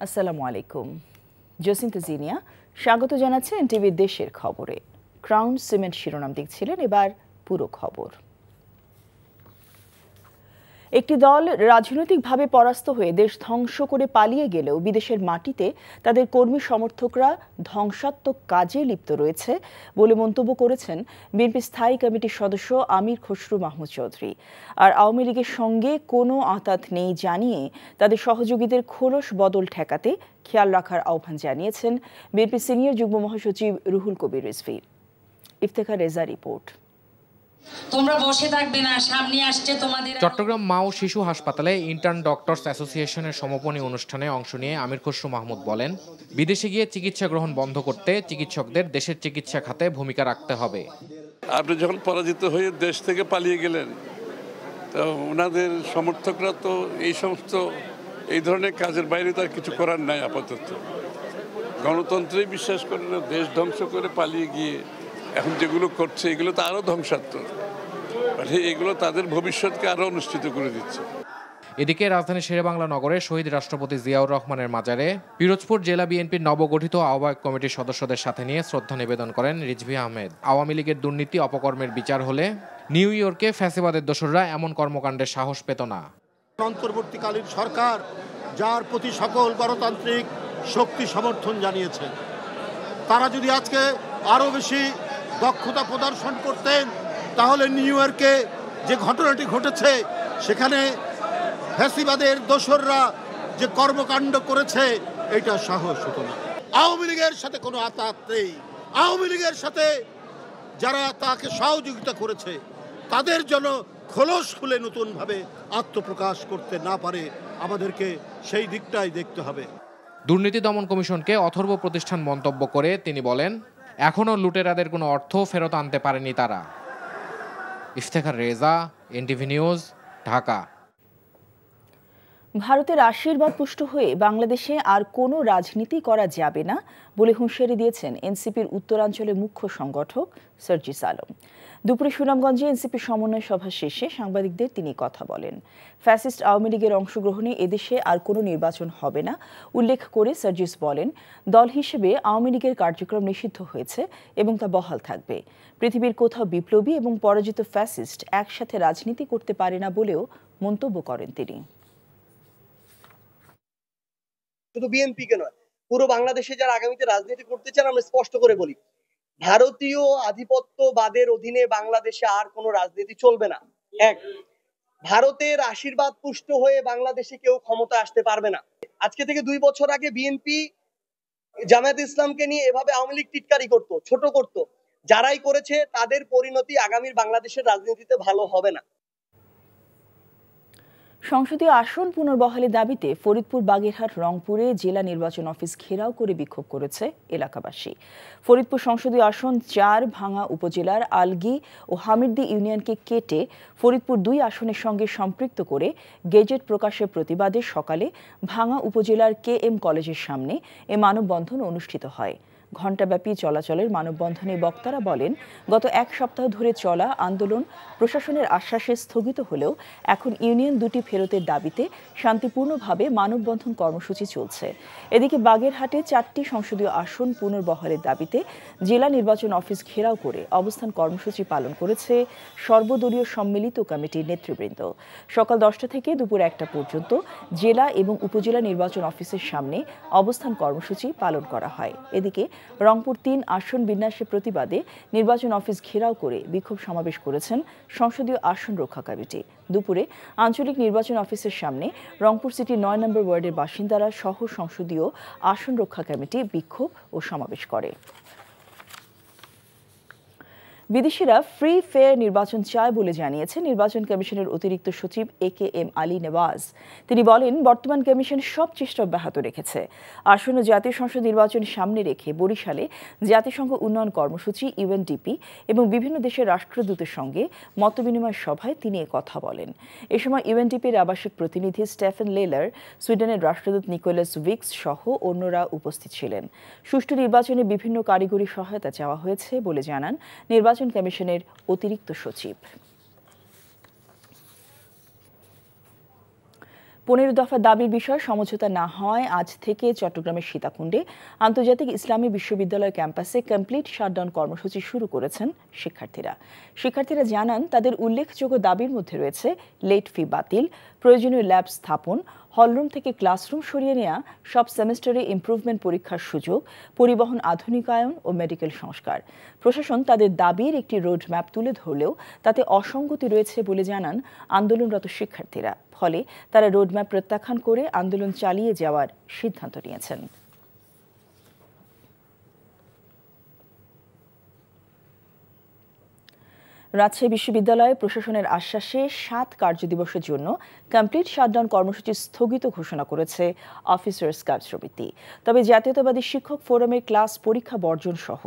আসসালামু আলাইকুম। জসিন্তা জিনিয়া স্বাগত জানাচ্ছি এনটিভির দেশের খবরে। ক্রাউন সিমেন্ট শিরোনাম দেখছিলেন, এবার পুরো খবর। একটি দল রাজনৈতিকভাবে পরাস্ত হয়ে দেশ ধ্বংস করে পালিয়ে গেলেও বিদেশের মাটিতে তাদের কর্মী সমর্থকরা ধ্বংসাত্মক কাজে লিপ্ত রয়েছে বলে মন্তব্য করেছেন বিএনপি স্থায়ী কমিটির সদস্য আমির খসরু মাহমুদ চৌধুরী। আর আওয়ামী লীগের সঙ্গে কোনো আঁতাত নেই জানিয়ে তাদের সহযোগীদের খোলস বদল ঠেকাতে খেয়াল রাখার আহ্বান জানিয়েছেন বিএনপি সিনিয়র যুগ্ম মহাসচিব রুহুল কবির রিজভী। ইফতেখার রেজা রিপোর্ট। তোমরা বসে থাকবে না, সামনে আসছে তোমাদের। চট্টগ্রাম মা ও শিশু হাসপাতালে ইন্টার্ন ডক্টরস অ্যাসোসিয়েশনের সমাপনী অনুষ্ঠানে অংশ নিয়ে আমির খসরু মাহমুদ বলেন, বিদেশে গিয়ে চিকিৎসা গ্রহণ বন্ধ করতে চিকিৎসকদের দেশের চিকিৎসা খাতে ভূমিকা রাখতে হবে। আপনি যখন পরাজিত হয়ে দেশ থেকে পালিয়ে গেলেন, তো ওনাদের সমর্থকরা তো এই সমস্ত এই ধরনের কাজের বাইরে তার কিছু করার নাই। আপাতত গণতন্ত্রেই বিশ্বাস করে না, দেশ ধ্বংস করে পালিয়ে গিয়ে এখন যেগুলো করছে এগুলো তো আরও ধ্বংসাত্মক। এগুলো তাদের ভবিষ্যৎকে আরও অনুষ্ঠিত করে দিচ্ছে। এদিকে রাজধানী শেরেবাংলা নগরে শহীদ রাষ্ট্রপতি জিয়াউর রহমানের মাজারে পিরোজপুর জেলা বিএনপির নবগঠিত আহ্বায়ক কমিটির সদস্যদের সাথে নিয়ে শ্রদ্ধা নিবেদন করেন রিজভী আহমেদ। আওয়ামী লীগের দুর্নীতি অপকর্মের বিচার হলে নিউ ইয়র্কে ফ্যাসিবাদের দোসররা এমন কর্মকাণ্ডের সাহস পেত না। অন্তর্বর্তীকালীন সরকার যার প্রতি সকল গণতান্ত্রিক শক্তি সমর্থন জানিয়েছে, তারা যদি আজকে আরও বেশি দক্ষতা প্রদর্শন করতেন তাহলে নিউ ইয়র্কে যে ঘটনাটি ঘটেছে সেখানে ফ্যাসিবাদের দোসররা যে কর্মকাণ্ড করেছে এটা সাহস হতো না। আওয়ামী লীগের সাথে কোনো আতাত নেই। আওয়ামী লীগের সাথে যারা তাকে সহযোগিতা করেছে তাদের জন্য খোলস খুলে নতুনভাবে আত্মপ্রকাশ করতে না পারে, আমাদেরকে সেই দিকটাই দেখতে হবে। দুর্নীতি দমন কমিশনকে অথর্ব প্রতিষ্ঠান মন্তব্য করে তিনি বলেন, এখনও লুটেরাদের কোনো অর্থ ফেরত আনতে পারেনি তারা। Iftekhar Reza, NTV news, Dhaka. ভারতের আশীর্বাদ পুষ্ট হয়ে বাংলাদেশে আর কোনো রাজনীতি করা যাবে না বলে হুঁশিয়ারি দিয়েছেন এনসিপির উত্তরাঞ্চলের মুখ্য সংগঠক সার্জিস আলম। দুপুরে সুনামগঞ্জে এনসিপি সমন্বয় সভা শেষে সাংবাদিকদের তিনি কথা বলেন। ফ্যাসিস্ট আওয়ামী লীগের অংশগ্রহণে এদেশে আর কোনো নির্বাচন হবে না উল্লেখ করে সার্জিস বলেন, দল হিসেবে আওয়ামী লীগের কার্যক্রম নিষিদ্ধ হয়েছে এবং তা বহাল থাকবে। পৃথিবীর কোথাও বিপ্লবী এবং পরাজিত ফ্যাসিস্ট একসাথে রাজনীতি করতে পারে না বলেও মন্তব্য করেন তিনি। শুধু বিএনপিকে নয়, পুরো বাংলাদেশে যারা আগামীতে রাজনীতি করতে চান, আমরা স্পষ্ট করে বলি, ভারতীয় আধিপত্যবাদের অধীনে বাংলাদেশে আর কোনো রাজনীতি চলবে না। এক, ভারতের আশীর্বাদ পুষ্ট হয়ে বাংলাদেশে কেউ ক্ষমতা আসতে পারবে না। আজকে থেকে 2 বছর আগে বিএনপি জামায়াত ইসলামকে নিয়ে এভাবে আওয়ামী লীগ টিটকারি করতো, ছোট করতো। যারাই করেছে তাদের পরিণতি আগামীর বাংলাদেশের রাজনীতিতে ভালো হবে না। সংসদীয় আসন পুনর্বহালের দাবিতে ফরিদপুর, বাগেরহাট, রংপুরে জেলা নির্বাচন অফিস ঘেরাও করে বিক্ষোভ করেছে এলাকাবাসী। ফরিদপুর সংসদীয় আসন 4 ভাঙা উপজেলার আলগি ও হামিরদি ইউনিয়নকে কেটে ফরিদপুর 2 আসনের সঙ্গে সম্পৃক্ত করে গেজেট প্রকাশের প্রতিবাদে সকালে ভাঙা উপজেলার KM কলেজের সামনে এ মানববন্ধন অনুষ্ঠিত হয়। ঘণ্টাব্যাপী চলাচলের মানববন্ধনে বক্তারা বলেন, গত 1 সপ্তাহ ধরে চলা আন্দোলন প্রশাসনের আশ্বাসে স্থগিত হলেও এখন ইউনিয়ন 2টি ফেরতের দাবিতে শান্তিপূর্ণভাবে মানববন্ধন কর্মসূচি চলছে। এদিকে বাগেরহাটে 4টি সংসদীয় আসন পুনর্বহালের দাবিতে জেলা নির্বাচন অফিস ঘেরাও করে অবস্থান কর্মসূচি পালন করেছে সর্বদলীয় সম্মিলিত কমিটির নেতৃবৃন্দ। সকাল 10টা থেকে দুপুর 1টা পর্যন্ত জেলা এবং উপজেলা নির্বাচন অফিসের সামনে অবস্থান কর্মসূচি পালন করা হয়। এদিকে রংপুর 3 আসন বিন্যাসের প্রতিবাদে নির্বাচন অফিস ঘেরাও করে বিক্ষোভ সমাবেশ করেছেন সংসদীয় আসন রক্ষা কমিটি। দুপুরে আঞ্চলিক নির্বাচন অফিসের সামনে রংপুর সিটি 9 নম্বর ওয়ার্ডের বাসিন্দারা সহ সংসদীয় আসন রক্ষা কমিটি বিক্ষোভ ও সমাবেশ করে। বিদেশিরা ফ্রি ফেয়ার নির্বাচন চায় বলে জানিয়েছে নির্বাচন কমিশনের অতিরিক্ত সচিব AKM আলী নেওয়াজ। তিনি বলেন, বর্তমান কমিশন সব চেষ্টা অব্যাহত রেখেছে। আসন্ন জাতীয় সংসদ নির্বাচন সামনে রেখে বরিশালে জাতিসংঘ উন্নয়ন কর্মসূচি UNDP এবং বিভিন্ন দেশের রাষ্ট্রদূতের সঙ্গে মতবিনিময় সভায় তিনি কথা বলেন। এ সময় UNDPর আবাসিক প্রতিনিধি স্টেফেন লেলার, সুইডেনের রাষ্ট্রদূত নিকোলাস উইক্স সহ অন্যরা উপস্থিত ছিলেন। সুষ্ঠু নির্বাচনে বিভিন্ন কারিগরি সহায়তা চাওয়া হয়েছে বলে জানান নির্বাচন কমিশনের অতিরিক্ত সচিব। 15 দফা দাবির বিষয়ে সমঝোতা না হওয়ায় আজ থেকে চট্টগ্রামের সীতাকুণ্ডে আন্তর্জাতিক ইসলামী বিশ্ববিদ্যালয় ক্যাম্পাসে কমপ্লিট শাটডাউন কর্মসূচি শুরু করেছেন শিক্ষার্থীরা জানান তাদের উল্লেখযোগ্য দাবির মধ্যে রয়েছে লেট ফি বাতিল, প্রয়োজনীয় ল্যাব স্থাপন, হলরুম থেকে ক্লাসরুম সরিয়ে নেওয়া, সব সেমেস্টারে ইমপ্রুভমেন্ট পরীক্ষার সুযোগ, পরিবহন আধুনিকায়ন ও মেডিকেল সংস্কার। প্রশাসন তাদের দাবির একটি রোডম্যাপ তুলে ধরলেও তাতে অসঙ্গতি রয়েছে বলে জানান আন্দোলনরত শিক্ষার্থীরা। ফলে তারা রোডম্যাপ প্রত্যাখ্যান করে আন্দোলন চালিয়ে যাওয়ার সিদ্ধান্ত নিয়েছেন। রাজশাহী বিশ্ববিদ্যালয়ে প্রশাসনের আশ্বাসে 7 কার্যদিবসের জন্য কমপ্লিট শাটডাউন কর্মসূচি স্থগিত ঘোষণা করেছে অফিসার্স কার্ড সমিতি। তবে জাতীয়তাবাদী শিক্ষক ফোরামের ক্লাস পরীক্ষা বর্জন সহ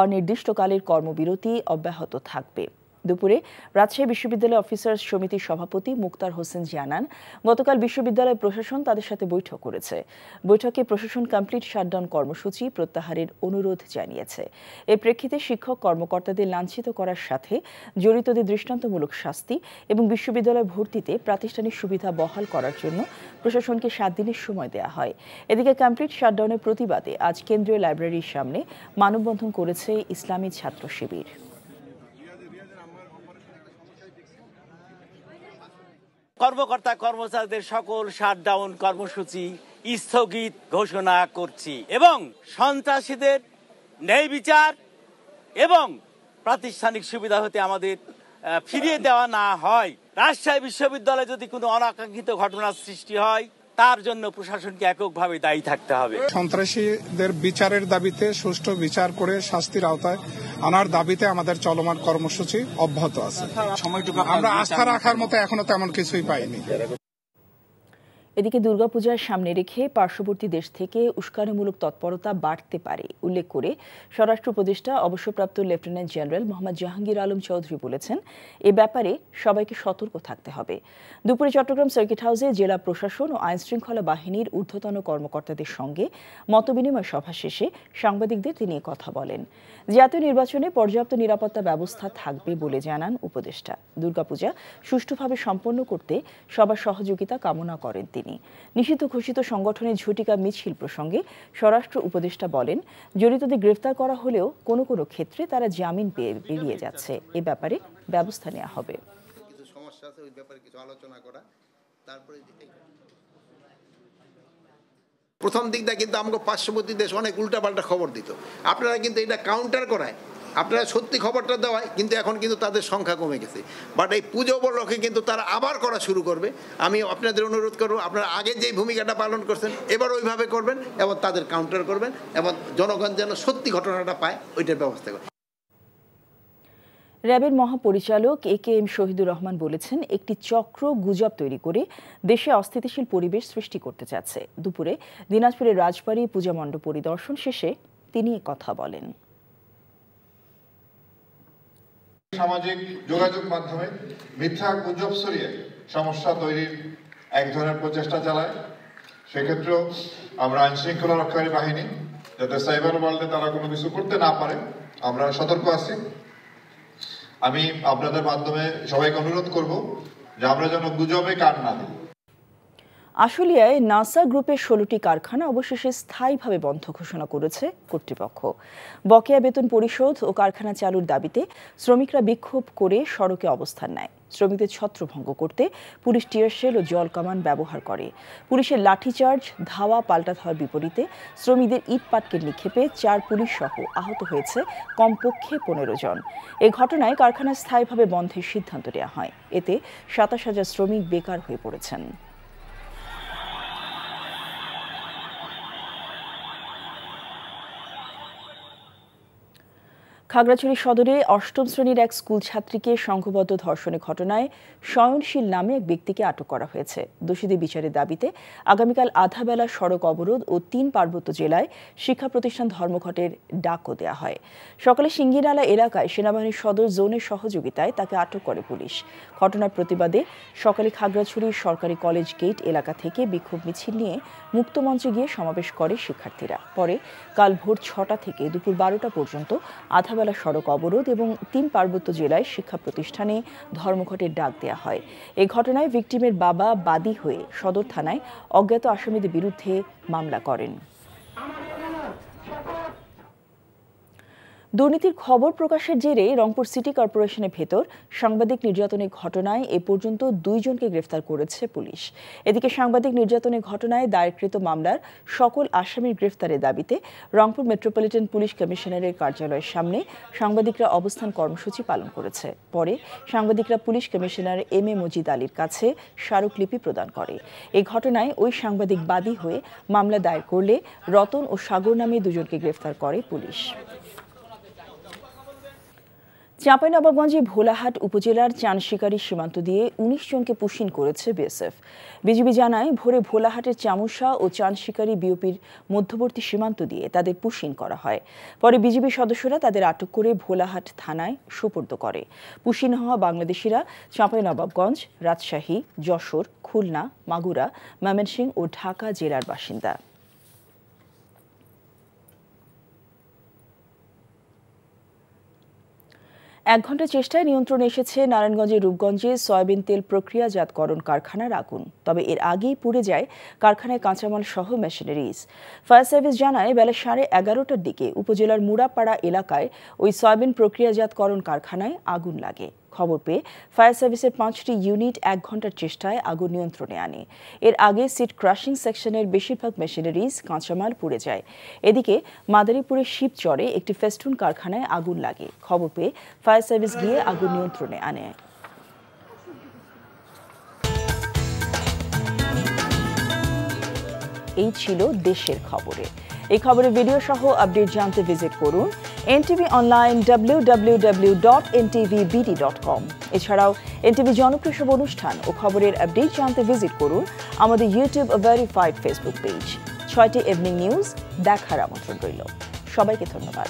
অনির্দিষ্টকালের কর্মবিরতি অব্যাহত থাকবে। দুপুরে রাজশাহী বিশ্ববিদ্যালয় অফিসার্স সমিতির সভাপতি মুক্তার হোসেন জানান, গতকাল বিশ্ববিদ্যালয় প্রশাসন তাদের সাথে বৈঠক করেছে। বৈঠকে প্রশাসন কমপ্লিট শাটডাউন কর্মসূচি প্রত্যাহারের অনুরোধ জানিয়েছে। এর প্রেক্ষিতে শিক্ষক কর্মকর্তাদের লাঞ্ছিত করার সাথে জড়িতদের দৃষ্টান্তমূলক শাস্তি এবং বিশ্ববিদ্যালয় ভর্তিতে প্রাতিষ্ঠানিক সুবিধা বহাল করার জন্য প্রশাসনকে 7 দিনের সময় দেওয়া হয়। এদিকে কমপ্লিট শাটডাউনের প্রতিবাদে আজ কেন্দ্রীয় লাইব্রেরির সামনে মানববন্ধন করেছে ইসলামী ছাত্র শিবির। কর্মকর্তা কর্মচারীদের সকল শাটডাউন কর্মসূচি স্থগিত ঘোষণা করছি এবং সন্ত্রাসীদের ন্যায় বিচার এবং প্রাতিষ্ঠানিক সুবিধা হতে আমাদের ফিরিয়ে দেওয়া না হয়, রাজশাহী বিশ্ববিদ্যালয়ে যদি কোনো অনাকাঙ্ক্ষিত ঘটনার সৃষ্টি হয় তার জন্য প্রশাসনকে এককভাবে দায়ী থাকতে হবে। সন্ত্রাসীদের বিচারের দাবিতে সুষ্ঠু বিচার করে শাস্তির আওতায় আনার দাবিতে আমাদের চলমান কর্মসূচি অব্যাহত আছে। আমরা আস্থা রাখার মতো এখনো তেমন কিছুই পাইনি। এদিকে দুর্গাপূজার সামনে রেখে পার্শ্ববর্তী দেশ থেকে উস্কানিমূলক তৎপরতা বাড়তে পারে উল্লেখ করে স্বরাষ্ট্র উপদেষ্টা অবসরপ্রাপ্ত লেফটেন্যান্ট জেনারেল মোহাম্মদ জাহাঙ্গীর আলম চৌধুরী বলেছেন, এ ব্যাপারে সবাইকে সতর্ক থাকতে হবে। দুপুরে চট্টগ্রাম সার্কিট হাউসে জেলা প্রশাসন ও আইনশৃঙ্খলা বাহিনীর ঊর্ধ্বতন কর্মকর্তাদের সঙ্গে মতবিনিময় সভা শেষে সাংবাদিকদের তিনি কথা বলেন। জাতীয় নির্বাচনে পর্যাপ্ত নিরাপত্তা ব্যবস্থা থাকবে বলে জানান উপদেষ্টা। দুর্গাপূজা সুষ্ঠুভাবে সম্পন্ন করতে সবার সহযোগিতা কামনা করেন তিনি। নিষিদ্ধ ঘোষিত সংগঠনের ঝটিকা মিছিল প্রসঙ্গে স্বরাষ্ট্র উপদেষ্টা বলেন, জড়িতদের গ্রেফতার করা হলেও কোনো কোনো ক্ষেত্রে তারা জামিন পেয়ে বেরিয়ে যাচ্ছে। এ ব্যাপারে ব্যবস্থা নেওয়া হবে। কিছু সমস্যা আছে, ওই ব্যাপারে কিছু আলোচনা করা। তারপরে প্রথম দিকটা কিন্তু আমাকে পার্শ্ববর্তী দেশ অনেক উল্টাপাল্টা খবর দিত, আপনারা কিন্তু এটা কাউন্টার করায়, আপনারা সত্যি খবরটা দেওয়ায় কিন্তু এখন কিন্তু তাদের সংখ্যা কমে গেছে। বাট এই পুজো উপলক্ষে কিন্তু তারা আবার করা শুরু করবে। আমি আপনাদের অনুরোধ করব, আপনারা আগে যে ভূমিকাটা পালন করছেন এবার ওইভাবে করবেন এবং তাদের কাউন্টার করবেন এবং জনগণ যেন সত্যি ঘটনাটা পায় ওইটার ব্যবস্থা করবেন। র্যাবের মহাপরিচালক AKM শহীদুর রহমান বলেছেন, একটি চক্র গুজব তৈরি করে দেশে অস্থিতিশীল পরিবেশ সৃষ্টি করতে চাচ্ছে। দুপুরে দিনাজপুরের রাজবাড়ী পূজা মণ্ডপ পরিদর্শন শেষে তিনি কথা বলেন। সামাজিক যোগাযোগ মাধ্যমে মিথ্যা গুজব ছড়িয়ে সমস্যা তৈরির এক ধরনের প্রচেষ্টা চালায়। সেক্ষেত্রেও আমরা আইন শৃঙ্খলা রক্ষাকারী বাহিনী যাতে সাইবার ওয়ার্ল্ডে তারা কোনো কিছু করতে না পারে আমরা সতর্ক আছি। আমি আপনাদের মাধ্যমে সবাইকে অনুরোধ করব যে আমরা যেন গুজবে কান না দিই। আশুলিয়ায় নাসা গ্রুপের 16টি কারখানা অবশেষে স্থায়ীভাবে বন্ধ ঘোষণা করেছে কর্তৃপক্ষ। বকেয়া বেতন পরিশোধ ও কারখানা চালুর দাবিতে শ্রমিকরা বিক্ষোভ করে সড়কে অবস্থান নেয়। শ্রমিকদের ছত্রভঙ্গ করতে পুলিশ টিয়ারশেল ও জল কামান ব্যবহার করে। পুলিশের লাঠিচার্জ, ধাওয়া পাল্টা ধাওয়ার বিপরীতে শ্রমিকদের ইট পাটকেল নিক্ষেপে 4 পুলিশ সহ আহত হয়েছে কমপক্ষে 15 জন। এ ঘটনায় কারখানা স্থায়ীভাবে বন্ধের সিদ্ধান্ত নেওয়া হয়। এতে 27,000 শ্রমিক বেকার হয়ে পড়েছেন। খাগড়াছড়ি সদরে 8ম শ্রেণীর এক স্কুল ছাত্রীকে সংঘবদ্ধ ধর্ষণের ঘটনায় সয়নশীল নামে এক ব্যক্তিকে আটক করা হয়েছে। দোষীদের বিচারের দাবিতে আগামীকাল আধাবেলা সড়ক অবরোধ ও 3 পার্বত্য জেলায় শিক্ষা প্রতিষ্ঠান ধর্মঘটের ডাকও দেওয়া হয়। সকালে সিঙ্গিনালা এলাকায় সেনাবাহিনীর সদর জোনের সহযোগিতায় তাকে আটক করে পুলিশ। ঘটনার প্রতিবাদে সকালে খাগড়াছড়ির সরকারি কলেজ গেট এলাকা থেকে বিক্ষোভ মিছিল নিয়ে মুক্তমঞ্চে গিয়ে সমাবেশ করে শিক্ষার্থীরা। পরে কাল ভোর 6টা থেকে দুপুর 12টা পর্যন্ত আধাবেলা রাত্রিবেলা সড়ক অবরোধ এবং 3 পার্বত্য জেলায় শিক্ষা প্রতিষ্ঠানে ধর্মঘটের ডাক দেওয়া হয়। এই ঘটনায় ভিকটিমের বাবা বাদী হয়ে সদর থানায় অজ্ঞাত আসামিদের বিরুদ্ধে মামলা করেন। দুর্নীতির খবর প্রকাশের জেরে রংপুর সিটি কর্পোরেশনের ভেতর সাংবাদিক নির্যাতনের ঘটনায় এ পর্যন্ত 2 জনকে গ্রেফতার করেছে পুলিশ। এদিকে সাংবাদিক নির্যাতনের ঘটনায় দায়েরকৃত মামলার সকল আসামির গ্রেফতারের দাবিতে রংপুর মেট্রোপলিটন পুলিশ কমিশনারের কার্যালয়ের সামনে সাংবাদিকরা অবস্থান কর্মসূচি পালন করেছে। পরে সাংবাদিকরা police commissioner M A Majid আলীর কাছে স্মারকলিপি প্রদান করে। এই ঘটনায় ওই সাংবাদিক বাদী হয়ে মামলা দায়ের করলে রতন ও সাগর নামে 2 জনকে গ্রেফতার করে পুলিশ। চাঁপাইনবাবগঞ্জে ভোলাহাট উপজেলার চানশিকারি সীমান্ত দিয়ে 19 জনকে পুশিন করেছে বিএসএফ। বিজিবি জানায় ভোরে ভোলাহাটের চামুশা ও চানশিকারি বিওপির মধ্যবর্তী সীমান্ত দিয়ে তাদের পুশিন করা হয়। পরে বিজিবি সদস্যরা তাদের আটক করে ভোলাহাট থানায় সোপর্দ করে। পুশিন হওয়া বাংলাদেশিরা চাঁপাইনবাবগঞ্জ, রাজশাহী, যশোর, খুলনা, মাগুরা, ময়মনসিংহ ও ঢাকা জেলার বাসিন্দা। 1 ঘণ্টা চেষ্টায় নিয়ন্ত্রণে এসেছে নারায়ণগঞ্জের রূপগঞ্জে সয়াবিন তেল প্রক্রিয়াজাতকরণ কারখানার আগুন। তবে এর আগেই পুড়ে যায় কারখানায় কাঁচামাল সহ মেশিনারিজ। ফায়ার সার্ভিস জানায় বেলা 11:30টার দিকে উপজেলার মুড়াপাড়া এলাকায় ওই সয়াবিন প্রক্রিয়াজাতকরণ কারখানায় আগুন লাগে। খবর পেয়ে ফায়ার সার্ভিসের 5টি ইউনিট 1 ঘণ্টার চেষ্টায় আগুন নিয়ন্ত্রণে আনে। এর আগে সিড ক্রাশিং সেকশনের বেশিরভাগ মেশিনারিজ কাঁচামাল পুড়ে যায়। এদিকে মাদারীপুরের শিবচরে একটি ফেস্টুন কারখানায় আগুন লাগে। খবর পেয়ে ফায়ার সার্ভিস গিয়ে আগুন নিয়ন্ত্রণে আনে। এই ছিল দেশের খবরে। এই খবরের ভিডিও সহ আপডেট জানতে ভিজিট করুন এনটিভি অনলাইন www.ntvbd.com। এছাড়াও এনটিভি জনপ্রিয় সব অনুষ্ঠান ও খবরের আপডেট জানতে ভিজিট করুন আমাদের ইউটিউব ভেরিফাইড ফেসবুক পেজ। 6টি ইভিনিং নিউজ দেখার আমন্ত্রণ রইল। সবাইকে ধন্যবাদ।